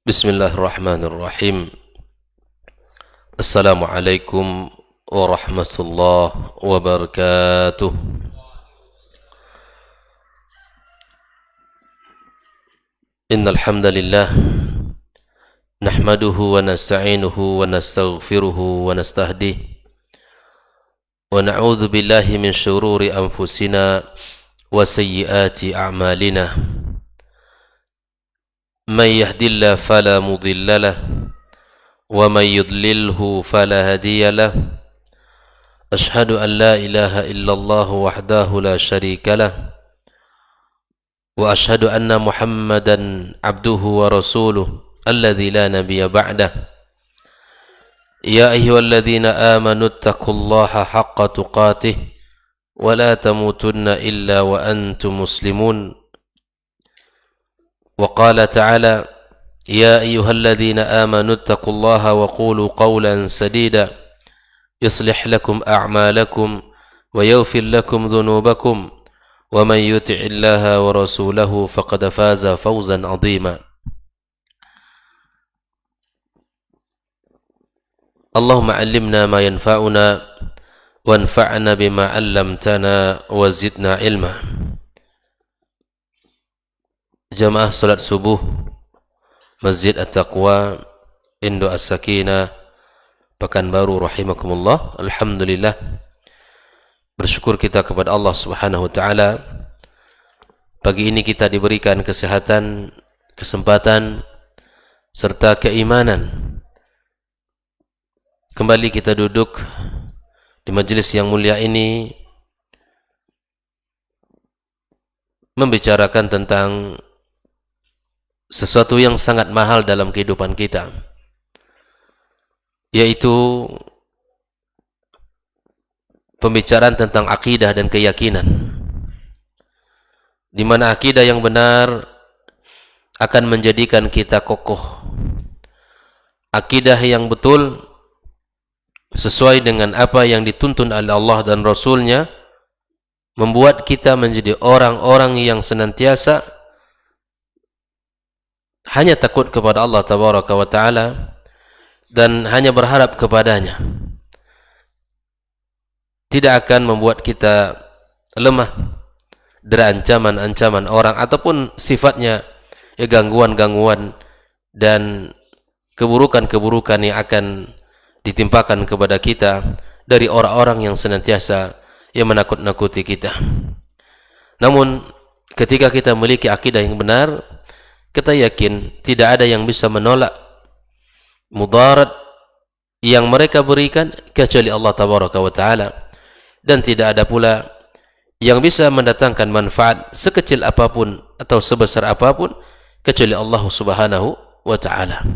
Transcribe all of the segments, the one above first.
Bismillahirrahmanirrahim. Assalamualaikum warahmatullahi wabarakatuh. Innal hamdalillah nahmaduhu wa nasta'inuhu wa nastaghfiruhu wa nastahdihi wa na'udzu billahi min shururi anfusina wa sayyiati a'malina. Man yahdihillahu fala mudilla lahu wa man yudlilhu fala hadiya lahu. Ashhadu an la ilaha illallah wahdahu la syarika lahu wa ashhadu anna Muhammadan abduhu wa rasuluhu alladzi la nabiyya ba'dahu. Ya ayyuhalladzina amanu taqullaha haqqa tuqatih wa la tamutunna illa wa antum muslimun. Wa qala ta'ala ya ayyuhalladzina amanu taqullaha wa qulu qawlan sadida yuslih lakum a'malakum wa yaghfir lakum dhunubakum wa man yuti'illaha wa rasulahu faqad faza fawzan 'azima. Allahumma 'allimna ma yanfa'una wanfa'na bima 'allamtana wa zidna ilma. Jamaah salat subuh Masjid At-Taqwa Indo As-Sakinah Pekanbaru rahimakumullah. Alhamdulillah, bersyukur kita kepada Allah Subhanahu wa taala. Pagi ini kita diberikan kesehatan, kesempatan serta keimanan. Kembali kita duduk di majelis yang mulia ini membicarakan tentang sesuatu yang sangat mahal dalam kehidupan kita, yaitu pembicaraan tentang akidah dan keyakinan, di mana akidah yang benar akan menjadikan kita kokoh. Akidah yang betul sesuai dengan apa yang dituntun oleh Allah dan Rasul-Nya membuat kita menjadi orang-orang yang senantiasa hanya takut kepada Allah Tabaraka wa Ta'ala dan hanya berharap kepadanya. Tidak akan membuat kita lemah dari ancaman-ancaman orang ataupun sifatnya gangguan-gangguan dan keburukan-keburukan yang akan ditimpakan kepada kita dari orang-orang yang senantiasa yang menakut-nakuti kita. Namun ketika kita memiliki akidah yang benar, kita yakin tidak ada yang bisa menolak mudarat yang mereka berikan kecuali Allah Tabaraka wa Ta'ala, dan tidak ada pula yang bisa mendatangkan manfaat sekecil apapun atau sebesar apapun kecuali Allah Subhanahu wa Ta'ala.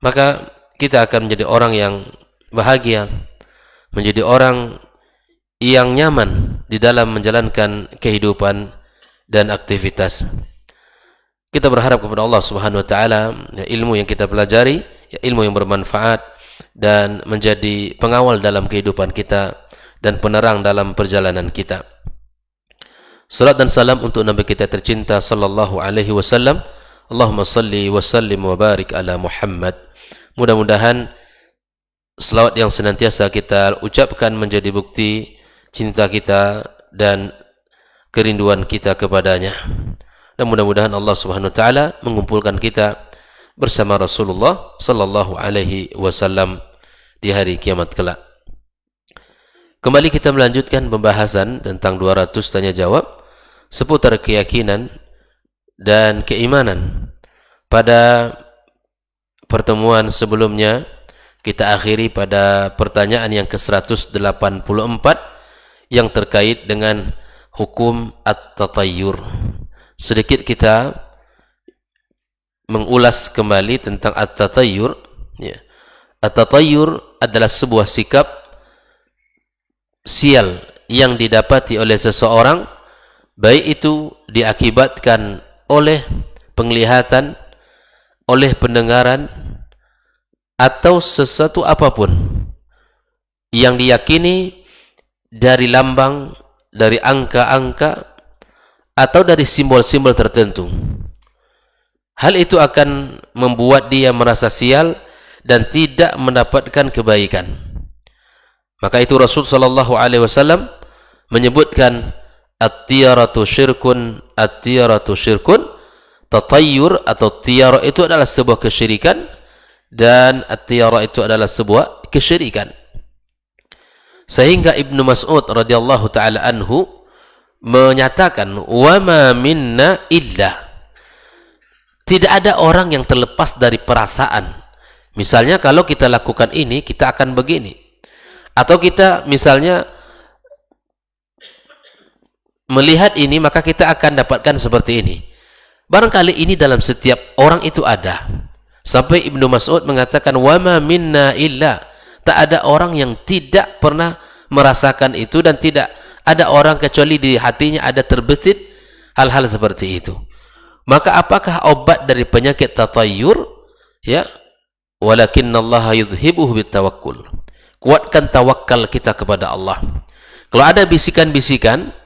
Maka kita akan menjadi orang yang bahagia, menjadi orang yang nyaman di dalam menjalankan kehidupan dan aktivitas. Kita berharap kepada Allah Subhanahu wa taala ilmu yang kita pelajari, ilmu yang bermanfaat dan menjadi pengawal dalam kehidupan kita dan penerang dalam perjalanan kita. Salat dan salam untuk Nabi kita tercinta sallallahu alaihi wasallam. Allahumma salli wa sallim wa barik ala Muhammad. Mudah-mudahan selawat yang senantiasa kita ucapkan menjadi bukti cinta kita dan kerinduan kita kepadanya. Dan mudah-mudahan Allah Subhanahu wa taala mengumpulkan kita bersama Rasulullah sallallahu alaihi wasallam di hari kiamat kelak. Kembali kita melanjutkan pembahasan tentang 200 tanya jawab seputar keyakinan dan keimanan. Pada pertemuan sebelumnya kita akhiri pada pertanyaan yang ke-184 yang terkait dengan hukum at-tatayyur. Sedikit kita mengulas kembali tentang at-tatayyur. At-tatayyur adalah sebuah sikap sial yang didapati oleh seseorang, baik itu diakibatkan oleh penglihatan, oleh pendengaran, atau sesuatu apapun yang diyakini dari lambang, dari angka-angka, atau dari simbol-simbol tertentu. Hal itu akan membuat dia merasa sial dan tidak mendapatkan kebaikan. Maka itu Rasul sallallahu alaihi wasallam menyebutkan at-tiyaratu syirkun, at-tiyaratu syirkun. Tatayyur atau tiara itu adalah sebuah kesyirikan, dan at-tiyara itu adalah sebuah kesyirikan. Sehingga Ibnu Mas'ud radhiyallahu taala anhu menyatakan, wa ma minna illa, tidak ada orang yang terlepas dari perasaan. Misalnya kalau kita lakukan ini, kita akan begini. Atau kita misalnya melihat ini, maka kita akan dapatkan seperti ini. Barangkali ini dalam setiap orang itu ada. Sampai Ibnu Mas'ud mengatakan, wa ma minna illa, tak ada orang yang tidak pernah merasakan itu, dan tidak ada orang kecuali di hatinya ada terbesit hal-hal seperti itu. Maka apakah obat dari penyakit tatayyur? Ya, walakinnallaha yudhibuhu bitawakkul. Kuatkan tawakal kita kepada Allah. Kalau ada bisikan-bisikan,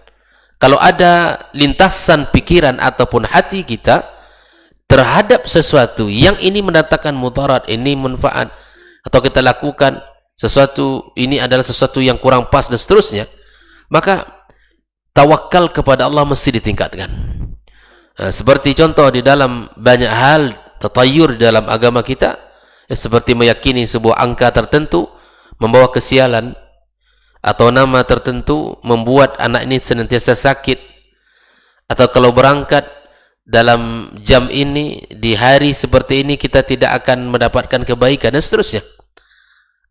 kalau ada lintasan pikiran ataupun hati kita terhadap sesuatu yang ini mendatangkan mudarat, ini manfaat, atau kita lakukan sesuatu ini adalah sesuatu yang kurang pas dan seterusnya, maka tawakal kepada Allah mesti ditingkatkan. Seperti contoh di dalam banyak hal tatayyur di dalam agama kita, seperti meyakini sebuah angka tertentu membawa kesialan, atau nama tertentu membuat anak ini senantiasa sakit, atau kalau berangkat dalam jam ini di hari seperti ini kita tidak akan mendapatkan kebaikan, dan seterusnya.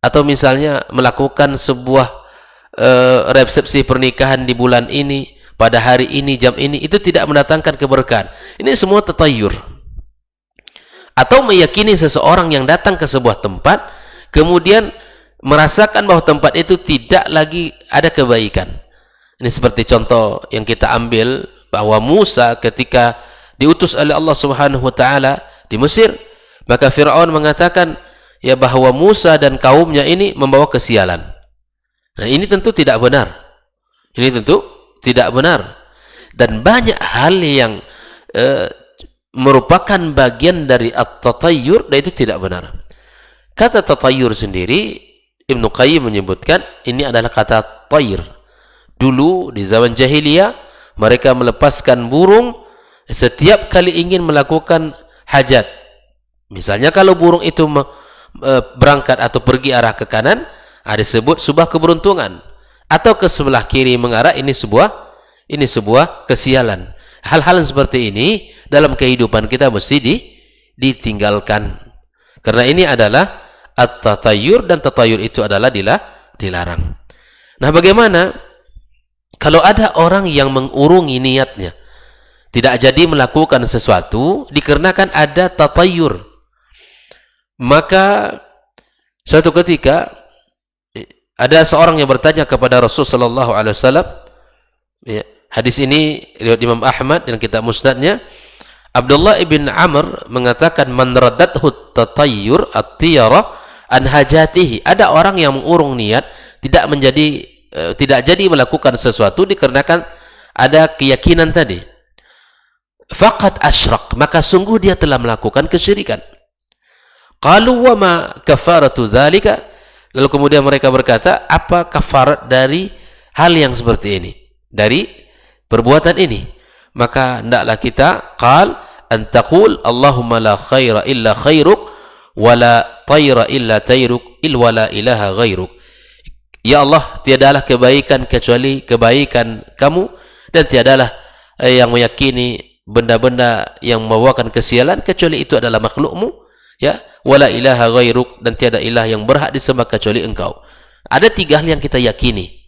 Atau misalnya melakukan sebuah resepsi pernikahan di bulan ini, pada hari ini, jam ini, itu tidak mendatangkan keberkahan. Ini semua tatayyur. Atau meyakini seseorang yang datang ke sebuah tempat, kemudian merasakan bahwa tempat itu tidak lagi ada kebaikan. Ini seperti contoh yang kita ambil, bahwa Musa ketika diutus oleh Allah Subhanahu wa taala di Mesir, maka Firaun mengatakan ya bahwa Musa dan kaumnya ini membawa kesialan. Nah, ini tentu tidak benar. Ini tentu tidak benar. Dan banyak hal yang merupakan bagian dari at-tatayyur, dan itu tidak benar. Kata tatayyur sendiri, Ibnu Qayyim menyebutkan ini adalah kata tayr. Dulu di zaman jahiliyah mereka melepaskan burung setiap kali ingin melakukan hajat. Misalnya kalau burung itu berangkat atau pergi arah ke kanan, disebut sebuah keberuntungan, atau ke sebelah kiri mengarah, ini sebuah kesialan. Hal-hal seperti ini dalam kehidupan kita mesti ditinggalkan, karena ini adalah at-tatayyur, dan tatayyur itu adalah dilarang. Nah, bagaimana kalau ada orang yang mengurungi niatnya, tidak jadi melakukan sesuatu dikarenakan ada tatayyur? Maka suatu ketika ada seorang yang bertanya kepada Rasul sallallahu alaihi wasallam. Ya, hadis ini riwayat Imam Ahmad dan kitab Musnadnya. Abdullah ibn Amr mengatakan, man raddathu tatayyur at-tiyara an hajatihi. Ada orang yang mengurung niat, tidak jadi melakukan sesuatu dikarenakan ada keyakinan tadi. Faqad asyrak, maka sungguh dia telah melakukan kesyirikan. Qalu wa ma kafaratu dzalika? Lalu kemudian mereka berkata, apa kafarat dari hal yang seperti ini, dari perbuatan ini? Maka hendaklah kita qal an taqul Allahumma la khaira illa khairuk wa la tayra illa tayruk wa la ilaha ghairuk. Ya Allah, tiadalah kebaikan kecuali kebaikan kamu, dan tiadalah yang meyakini benda-benda yang membawakan kesialan kecuali itu adalah makhlukmu, ya, wala ilaha ghairuk, dan tiada ilah yang berhak disembah kecuali engkau. Ada tiga hal yang kita yakini.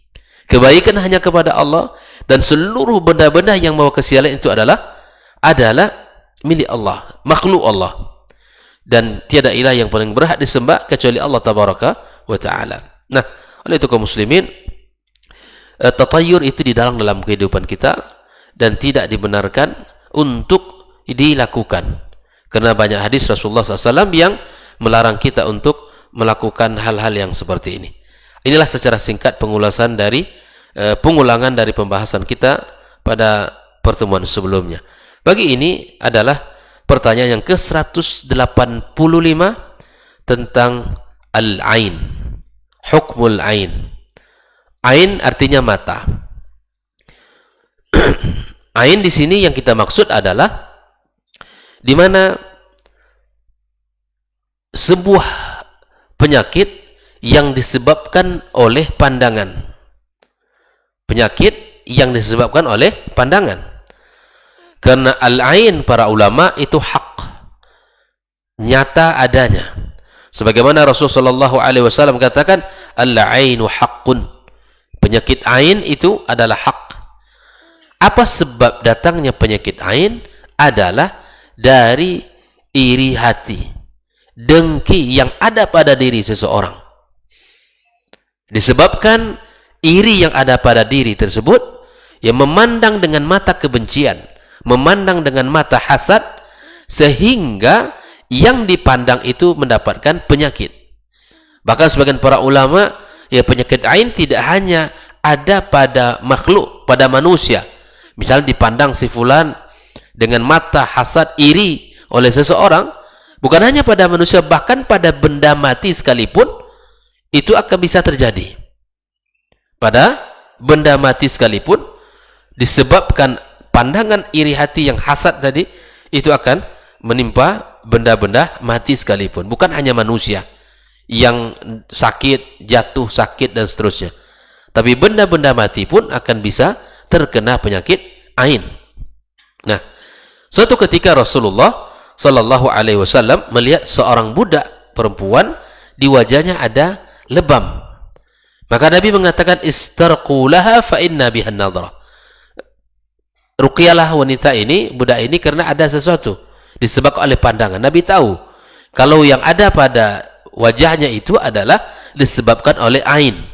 Kebaikan hanya kepada Allah, dan seluruh benda-benda yang membawa kesialan itu adalah milik Allah, makhluk Allah, dan tiada ilah yang paling berhak disembah kecuali Allah tabaraka wa taala. Nah, oleh itu kaum muslimin, tatayyur itu di dalam kehidupan kita, dan tidak dibenarkan untuk dilakukan, karena banyak hadis Rasulullah SAW yang melarang kita untuk melakukan hal-hal yang seperti ini. Inilah secara singkat pengulangan dari pembahasan kita pada pertemuan sebelumnya. Bagi ini adalah pertanyaan yang ke-185 tentang al-ain, hukmul ain. Ain artinya mata. Ain di sini yang kita maksud adalah di mana sebuah penyakit yang disebabkan oleh pandangan. Penyakit yang disebabkan oleh pandangan. Karena al-ain para ulama itu hak, nyata adanya. Sebagaimana Rasulullah SAW katakan, al-ainu haqqun. Penyakit ain itu adalah hak. Apa sebab datangnya penyakit ain? Adalah dari iri hati, dengki yang ada pada diri seseorang. Disebabkan iri yang ada pada diri tersebut, yang memandang dengan mata kebencian, memandang dengan mata hasad, sehingga yang dipandang itu mendapatkan penyakit. Bahkan sebagian para ulama, ya, penyakit ain tidak hanya ada pada makhluk, pada manusia. Misalnya dipandang si fulan dengan mata hasad, iri oleh seseorang, bukan hanya pada manusia, bahkan pada benda mati sekalipun itu akan bisa terjadi. Pada benda mati sekalipun, disebabkan pandangan iri hati yang hasad tadi, itu akan menimpa benda-benda mati sekalipun. Bukan hanya manusia yang sakit, jatuh sakit dan seterusnya, tapi benda-benda mati pun akan bisa terkena penyakit ain. Nah, suatu ketika Rasulullah Sallallahu Alaihi Wasallam melihat seorang budak perempuan, di wajahnya ada lebam. Maka Nabi mengatakan, istarqu laha fa inna biha an-nadhra. Ruqyalah wanita ini, budak ini, karena ada sesuatu disebabkan oleh pandangan. Nabi tahu kalau yang ada pada wajahnya itu adalah disebabkan oleh ain.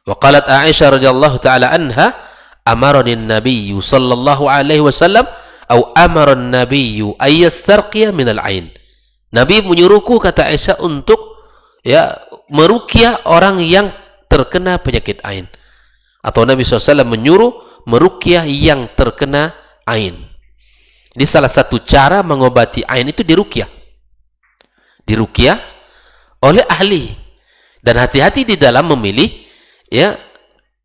Wa qalat Aisyah radhiyallahu taala anha, amarani an-nabiy sallallahu alaihi wasallam atau amara an-nabiy ay yastarqiya min al-ain. Nabi menyuruhku, kata Aisyah, untuk meruqyah orang yang terkena penyakit ain. Atau Nabi SAW menyuruh meruqyah yang terkena ain. Ini salah satu cara mengobati ain itu diruqyah. Diruqyah oleh ahli. Dan hati-hati di dalam memilih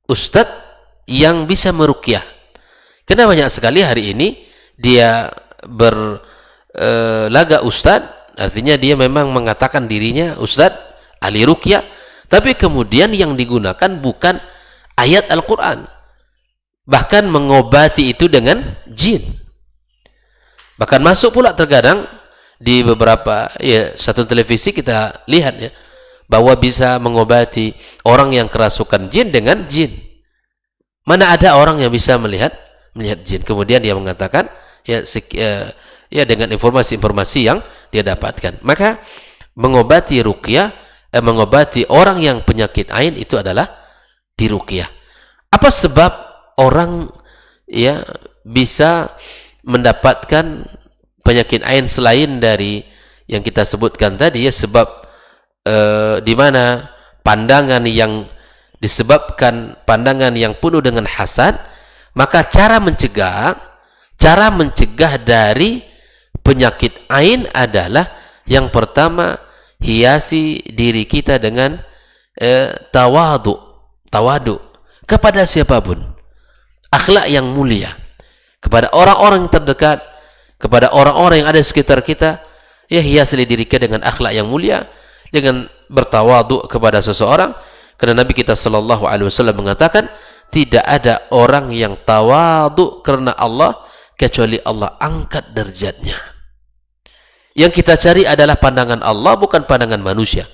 ustadz yang bisa meruqyah. Karena banyak sekali hari ini dia berlaga ustadz, artinya dia memang mengatakan dirinya ustadz, ahli ruqyah, tapi kemudian yang digunakan bukan ayat Al-Quran, bahkan mengobati itu dengan jin. Bahkan masuk pula terkadang di beberapa satu televisi kita lihat bahwa bisa mengobati orang yang kerasukan jin dengan jin. Mana ada orang yang bisa melihat jin, kemudian dia mengatakan dengan informasi-informasi yang dia dapatkan. Maka mengobati ruqyah, mengobati orang yang penyakit ain itu adalah diruqyah. Apa sebab orang bisa mendapatkan penyakit ain selain dari yang kita sebutkan tadi, sebab di mana pandangan yang disebabkan pandangan yang penuh dengan hasad, maka cara mencegah dari penyakit ain adalah yang pertama, hiasi diri kita dengan tawadu kepada siapapun, akhlak yang mulia kepada orang-orang yang terdekat, kepada orang-orang yang ada di sekitar kita. Hiasilah diri kita dengan akhlak yang mulia, dengan bertawadu kepada seseorang. Karena Nabi kita sallallahu alaihi wasallam mengatakan, tidak ada orang yang tawadu karena Allah kecuali Allah angkat derajatnya. Yang kita cari adalah pandangan Allah, bukan pandangan manusia.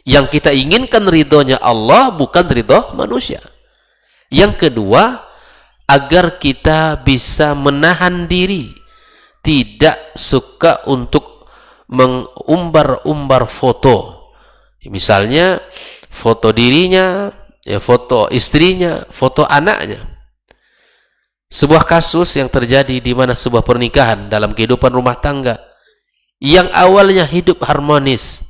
Yang kita inginkan ridhonya Allah, bukan ridho manusia. Yang kedua, agar kita bisa menahan diri, tidak suka untuk mengumbar-umbar foto. Misalnya foto dirinya, foto istrinya, foto anaknya. Sebuah kasus yang terjadi di mana sebuah pernikahan dalam kehidupan rumah tangga yang awalnya hidup harmonis,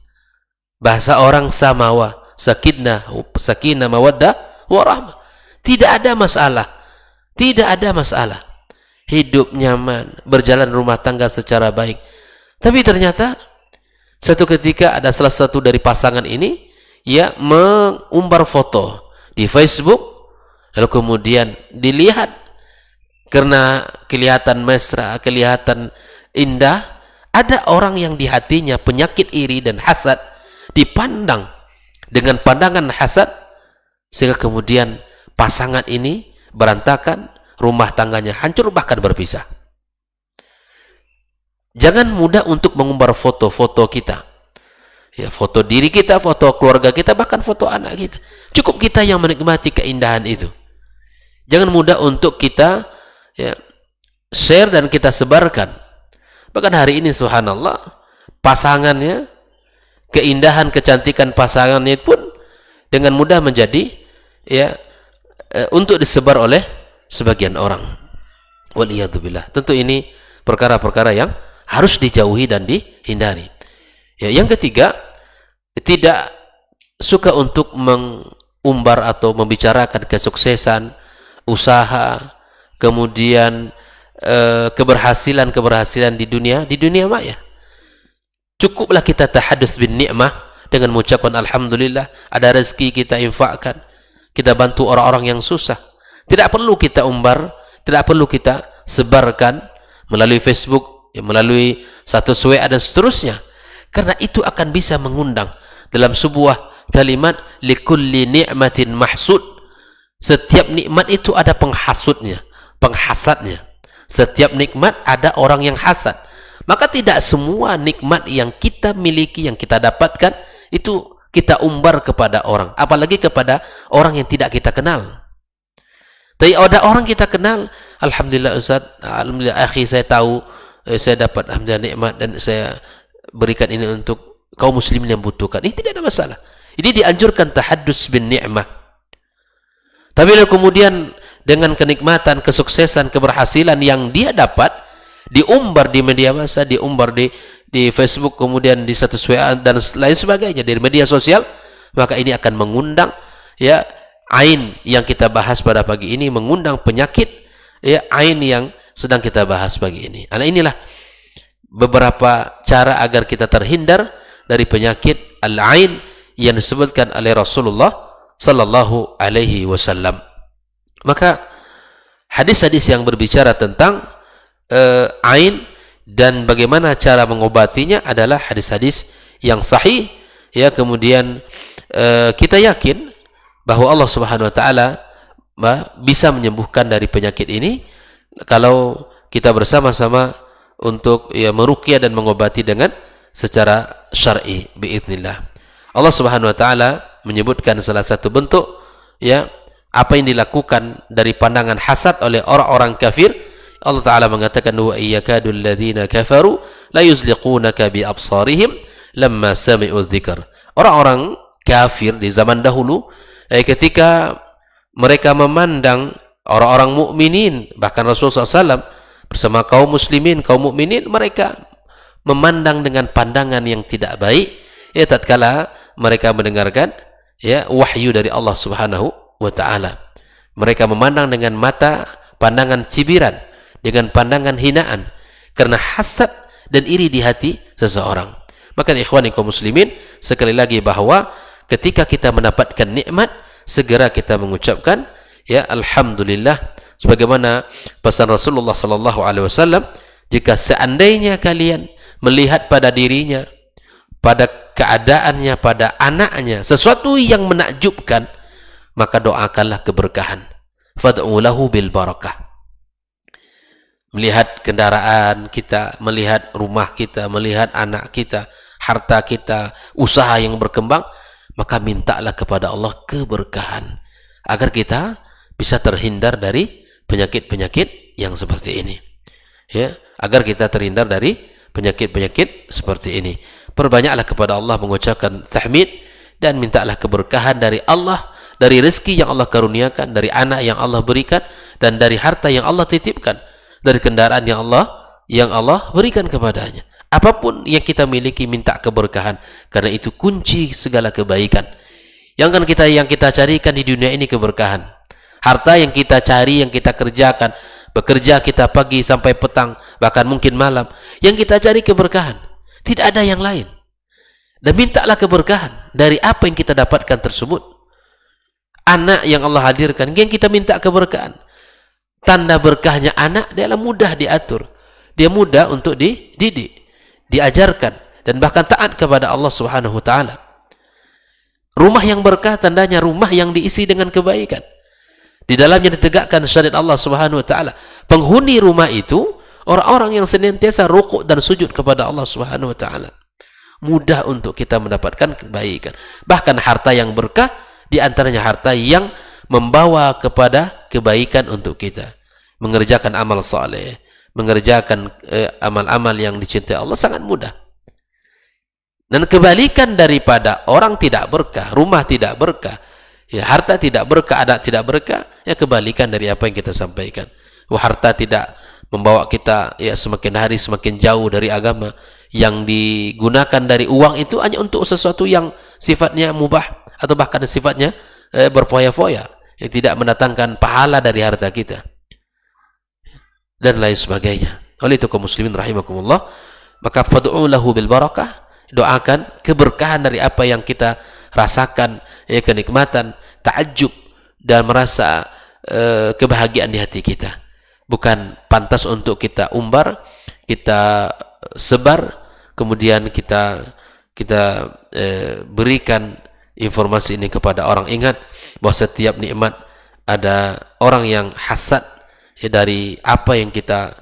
bahasa orang samawa, sakinah mawaddah warahmah, tidak ada masalah. hidup nyaman, berjalan rumah tangga secara baik. Tapi ternyata satu ketika ada salah satu dari pasangan ini ya mengumbar foto di Facebook, lalu kemudian dilihat karena kelihatan mesra, kelihatan indah, ada orang yang di hatinya penyakit iri dan hasad dipandang dengan pandangan hasad, sehingga kemudian pasangan ini berantakan, rumah tangganya hancur, bahkan berpisah. Jangan mudah untuk mengumbar foto-foto kita, ya, foto diri kita, foto keluarga kita, bahkan foto anak kita. Cukup kita yang menikmati keindahan itu. Jangan mudah untuk kita ya, share dan kita sebarkan. Bahkan hari ini subhanallah, pasangannya, keindahan, kecantikan pasangannya pun dengan mudah menjadi ya untuk disebar oleh sebagian orang. Waliyadzubillah. Tentu ini perkara-perkara yang harus dijauhi dan dihindari. Ya, yang ketiga, tidak suka untuk mengumbar atau membicarakan kesuksesan, usaha, kemudian keberhasilan di dunia maya. Cukuplah kita tahadus bin ni'mah dengan mengucapkan alhamdulillah, ada rezeki kita infakkan, kita bantu orang-orang yang susah. Tidak perlu kita umbar, tidak perlu kita sebarkan melalui Facebook, ya, melalui status WA dan seterusnya, karena itu akan bisa mengundang dalam sebuah kalimat likulli ni'matin mahsud. Setiap nikmat itu ada penghasutnya, penghasadnya. Setiap nikmat ada orang yang hasad. Maka tidak semua nikmat yang kita miliki, yang kita dapatkan itu kita umbar kepada orang, apalagi kepada orang yang tidak kita kenal. Tapi ada orang kita kenal, alhamdulillah Ustaz, alhamdulillah akhi, saya tahu saya dapat alhamdulillah nikmat dan saya berikan ini untuk kaum muslimin yang butuhkan. Ini tidak ada masalah. Ini dianjurkan tahaddus bin ni'mah. Tapi kemudian dengan kenikmatan, kesuksesan, keberhasilan yang dia dapat diumbar di media massa, diumbar di Facebook, kemudian di status WA dan lain sebagainya, dari media sosial, maka ini akan mengundang ya ain yang kita bahas pada pagi ini, mengundang penyakit ya ain yang sedang kita bahas pagi ini. Nah, inilah beberapa cara agar kita terhindar dari penyakit al-ain yang disebutkan oleh Rasulullah sallallahu alaihi wasallam. Maka hadis-hadis yang berbicara tentang ain dan bagaimana cara mengobatinya adalah hadis-hadis yang sahih, ya. Kemudian kita yakin bahwa Allah Subhanahu wa taala bisa menyembuhkan dari penyakit ini kalau kita bersama-sama untuk ya meruqyah dan mengobati dengan secara syar'i biidznillah. Allah Subhanahu wa taala menyebutkan salah satu bentuk ya apa yang dilakukan dari pandangan hasad oleh orang-orang kafir. Allah Ta'ala mengatakan wa iyyakadul ladzina kafaru la yuzliqunaka bi absarihim lamma sami'u dzikr. Orang-orang kafir di zaman dahulu ketika mereka memandang orang-orang mukminin, bahkan Rasulullah SAW bersama kaum muslimin, kaum mukminin, mereka memandang dengan pandangan yang tidak baik ya tatkala mereka mendengarkan ya wahyu dari Allah Subhanahu wa Ta'ala. Mereka memandang dengan mata pandangan cibiran, dengan pandangan hinaan, karena hasad dan iri di hati seseorang. Maka ikhwani kaum muslimin, sekali lagi bahwa ketika kita mendapatkan nikmat, segera kita mengucapkan ya alhamdulillah, sebagaimana pesan Rasulullah sallallahu alaihi wasallam, jika seandainya kalian melihat pada dirinya, pada keadaannya, pada anaknya sesuatu yang menakjubkan, maka doakanlah keberkahan. Fad'u lahu bil barakah. Melihat kendaraan kita, melihat rumah kita, melihat anak kita, harta kita, usaha yang berkembang, maka mintalah kepada Allah keberkahan agar kita bisa terhindar dari penyakit-penyakit yang seperti ini. Ya, agar kita terhindar dari penyakit-penyakit seperti ini. Perbanyaklah kepada Allah mengucapkan tahmid dan mintalah keberkahan dari Allah, dari rezeki yang Allah karuniakan, dari anak yang Allah berikan, dan dari harta yang Allah titipkan, dari kendaraan yang Allah berikan kepadanya. Apapun yang kita miliki, minta keberkahan, karena itu kunci segala kebaikan. Yang kita carikan di dunia ini keberkahan. Harta yang kita cari, yang kita kerjakan, bekerja kita pagi sampai petang, bahkan mungkin malam, yang kita cari keberkahan, tidak ada yang lain. Dan mintalah keberkahan dari apa yang kita dapatkan tersebut. Anak yang Allah hadirkan, yang kita minta keberkahan. Tanda berkahnya anak, dia mudah diatur, dia mudah untuk dididik, diajarkan, dan bahkan taat kepada Allah Subhanahu wa Ta'ala. Rumah yang berkah tandanya rumah yang diisi dengan kebaikan. Di dalamnya ditegakkan syariat Allah Subhanahu wa Ta'ala. Penghuni rumah itu orang-orang yang senantiasa rukuk dan sujud kepada Allah Subhanahu wa Ta'ala. Mudah untuk kita mendapatkan kebaikan. Bahkan harta yang berkah di antaranya harta yang membawa kepada kebaikan untuk kita. Mengerjakan amal saleh, mengerjakan amal-amal yang dicintai Allah sangat mudah. Dan kebalikan daripada orang tidak berkah, rumah tidak berkah, ya, harta tidak berkah, adat tidak berkah, ya kebalikan dari apa yang kita sampaikan. Harta tidak membawa kita ya semakin hari semakin jauh dari agama. Yang digunakan dari uang itu hanya untuk sesuatu yang sifatnya mubah atau bahkan sifatnya berfoya-foya, yang tidak mendatangkan pahala dari harta kita dan lain sebagainya. Oleh itu kaum muslimin rahimakumullah, maka fad'u lahu bil barakah, doakan keberkahan dari apa yang kita rasakan, ya, kenikmatan, takjub dan merasa kebahagiaan di hati kita. Bukan pantas untuk kita umbar, kita sebar, kemudian kita berikan informasi ini kepada orang. Ingat bahwa setiap nikmat ada orang yang hasad ya, dari apa yang kita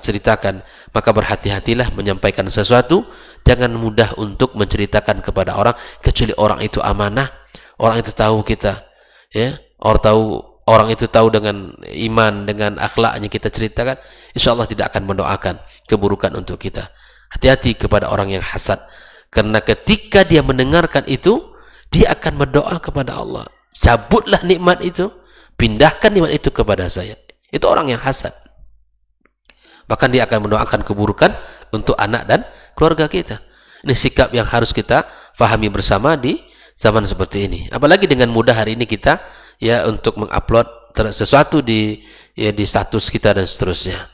ceritakan. Maka berhati-hatilah menyampaikan sesuatu, jangan mudah untuk menceritakan kepada orang, kecuali orang itu amanah, orang itu tahu kita, ya, orang itu tahu dengan iman, dengan akhlaknya kita ceritakan, insya Allah tidak akan mendoakan keburukan untuk kita. Hati-hati kepada orang yang hasad, karena ketika dia mendengarkan itu, dia akan berdoa kepada Allah, cabutlah nikmat itu, pindahkan nikmat itu kepada saya. Itu orang yang hasad. Bahkan dia akan mendoakan keburukan untuk anak dan keluarga kita. Ini sikap yang harus kita fahami bersama di zaman seperti ini. Apalagi dengan mudah hari ini kita ya untuk mengupload sesuatu di status kita dan seterusnya.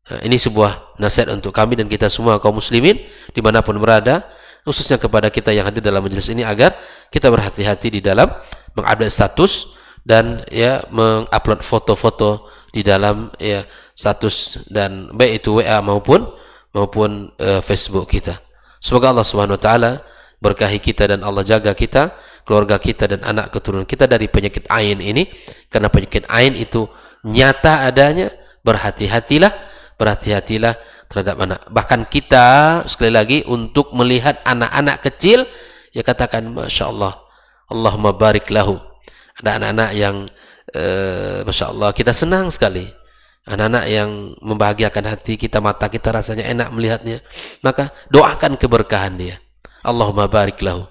Nah, ini sebuah nasihat untuk kami dan kita semua kaum muslimin dimanapun berada, khususnya kepada kita yang hadir dalam majelis ini, agar kita berhati-hati di dalam mengupdate status dan ya mengupload foto-foto di dalam ya status, dan baik itu WA maupun Facebook kita. Semoga Allah Subhanahu wa taala berkahi kita dan Allah jaga kita, keluarga kita dan anak keturunan kita dari penyakit ain ini, karena penyakit ain itu nyata adanya. Berhati-hatilah terhadap anak. Bahkan kita sekali lagi untuk melihat anak-anak kecil, ya katakan Masya Allah, Allahumma barik lahu. Ada anak-anak yang Masya Allah kita senang sekali, anak-anak yang membahagiakan hati kita, mata kita rasanya enak melihatnya. Maka doakan keberkahan dia, Allahumma barik lahu,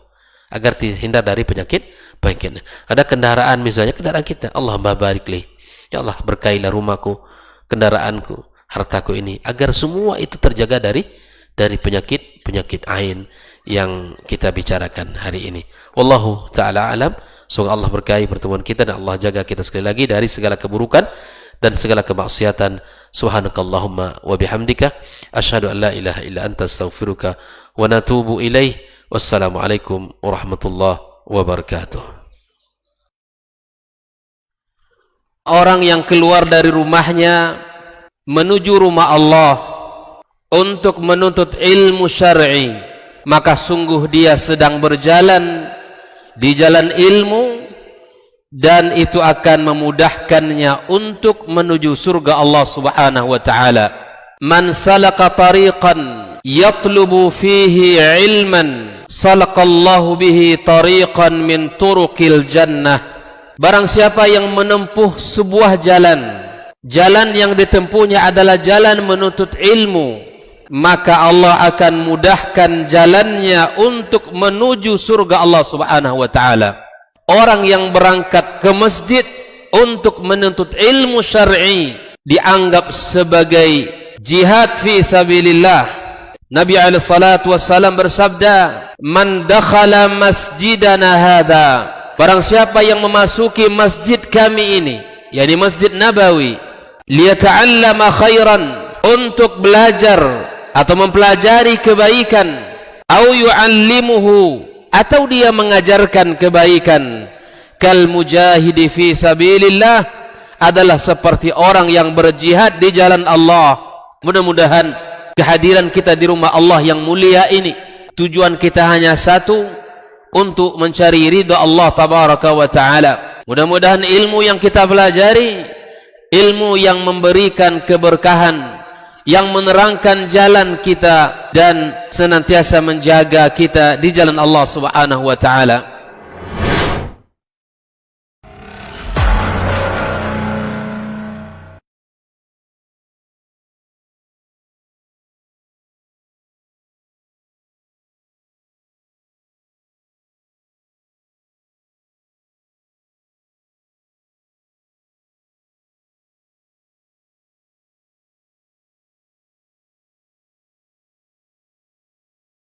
agar terhindar dari penyakit. Ada kendaraan misalnya, kendaraan kita, Allahumma barik li, ya Allah berkailah rumahku, kendaraanku, hartaku ini, agar semua itu terjaga dari penyakit ain yang kita bicarakan hari ini. Wallahu ta'ala alam. Semoga Allah berkahi pertemuan kita dan Allah jaga kita sekali lagi dari segala keburukan dan segala kemaksiatan. Subhanakallahumma wa bihamdika asyhadu an la ilaha illa anta astaghfiruka wa natubu ilaih. Wassalamualaikum warahmatullahi wabarakatuh. Orang yang keluar dari rumahnya menuju rumah Allah untuk menuntut ilmu syar'i, maka sungguh dia sedang berjalan di jalan ilmu, dan itu akan memudahkannya untuk menuju surga Allah Subhanahu wa taala. Man salaka tariqan yatlubu fihi ilman salaqallahu bihi tariqan min turuqil jannah. Barang siapa yang menempuh sebuah jalan yang ditempuhnya adalah jalan menuntut ilmu, maka Allah akan mudahkan jalannya untuk menuju surga Allah Subhanahu wa taala. Orang yang berangkat ke masjid untuk menuntut ilmu syar'i dianggap sebagai jihad fi sabilillah. Nabi alaihi salatu wassalam bersabda, "Man dakhala masjidana hadza", barang siapa yang memasuki masjid kami ini, yakni Masjid Nabawi, liyata'allama khairan, untuk belajar atau mempelajari kebaikan, au yu'allimuhu, atau dia mengajarkan kebaikan. Kal mujahidi fi sabilillah, adalah seperti orang yang berjihad di jalan Allah. Mudah-mudahan kehadiran kita di rumah Allah yang mulia ini, tujuan kita hanya satu, untuk mencari ridha Allah tabaraka wa ta'ala. Mudah-mudahan ilmu yang kita pelajari, ilmu yang memberikan keberkahan, yang menerangkan jalan kita dan senantiasa menjaga kita di jalan Allah subhanahu wa ta'ala.